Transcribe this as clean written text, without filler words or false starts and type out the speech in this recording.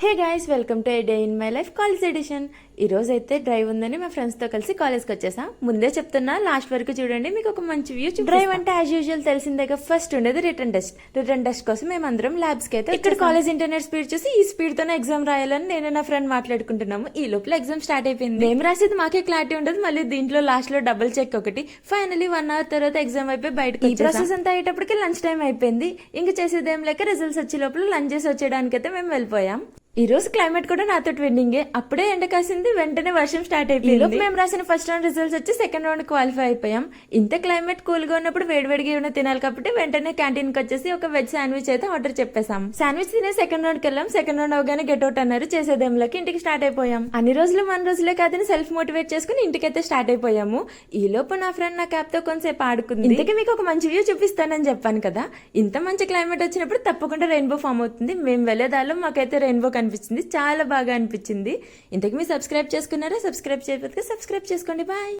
Hey guys, welcome to a day in my life college edition. ఈ రోజు అయితే drive ఉందని మా ఫ్రెండ్స్తో కలిసి కాలేజ్కి వచ్చేసా. ముందే చెప్తున్నా, లాస్ట్ వరకు చూడండి, మీకు ఒక మంచి వ్యూ. డ్రైవ్ అంటే యాజ్ యూజువల్ తెలిసిందేగా, ఫస్ట్ ఉండేది రిటర్న్ టెస్ట్ కోసం మేము అందరం ల్యాబ్స్కి అయితే ఇక్కడ కాలేజ్ ఇంటర్నెట్ స్పీడ్ చూసి ఈ స్పీడ్ తోనే ఎగ్జామ్ రాయాలని నేను నా ఫ్రెండ్ మాట్లాడుకుంటున్నాము. ఈ లోపల ఎగ్జామ్ స్టార్ట్ అయిపోయింది. మేము రాసేది మాకే క్లారిటీ ఉండదు, మళ్ళీ దీంట్లో లాస్ట్ లో డబుల్ చెక్ ఒకటి. ఫైనలీ 1 hour తర్వాత ఎగ్జామ్ అయిపోయి బయటకు ఈ ప్రాసెస్ అంతా అయ్యేటప్పటికి లంచ్ టైం అయిపోయింది. ఇంక చేసేదేం లేక రిజల్ట్స్ వచ్చే లోపల లంచ్ చేసి వచ్చేయడానికైతే మేము వెళ్ళిపోయాం. ఈ రోజు క్లైమేట్ కూడా నాతో ట్విన్నింగే. అప్పుడే ఎండ కాసింది, వెంటనే వర్షం స్టార్ట్ అయిపోయింది. మేము రాసిన ఫస్ట్ రౌండ్ రిజల్ట్స్ వచ్చి సెకండ్ రౌండ్ క్వాలిఫై అయిపోయాం. ఇంత క్లైమేట్ కూల్ గా ఉన్నప్పుడు వేడివేడిగా ఏమైనా తినాలి కాబట్టి వెంటనే క్యాంటీన్ కి వచ్చేసి ఒక వెజ్ శాండ్విచ్ అయితే ఆర్డర్ చెప్పేసాం. శాండ్విచ్ తినే సెకండ్ రౌండ్ కి వెళ్ళాం. సెకండ్ రౌండ్ అవగానే గెట్ అవుట్ అన్నారు. చేసేదేంలోకి ఇంటికి స్టార్ట్ అయిపోయాం. అన్ని రోజులు మన రోజులే కాదని సెల్ఫ్ మోటివేట్ చేసుకుని ఇంటికైతే స్టార్ట్ అయిపోయాము. ఈ లోపు నా ఫ్రెండ్ నా క్యాప్ తో కొంతసేపు ఆడుకుంది. ఇంతకీ మీకు ఒక మంచి వ్యూ చూపిస్తానని చెప్పాను కదా. ఇంత మంచి క్లైమేట్ వచ్చినప్పుడు తప్పకుండా రెయిన్బో ఫామ్ అవుతుంది. మేము వెళ్లేదాలో మాకైతే రెయిన్బో కనిపించింది, చాలా బాగా అనిపించింది. ఇంతకు మీరు సబ్స్క్రైబ్ చేసుకున్నారా? సబ్స్క్రైబ్ చేయకపోతే సబ్స్క్రైబ్ చేసుకోండి. బాయ్.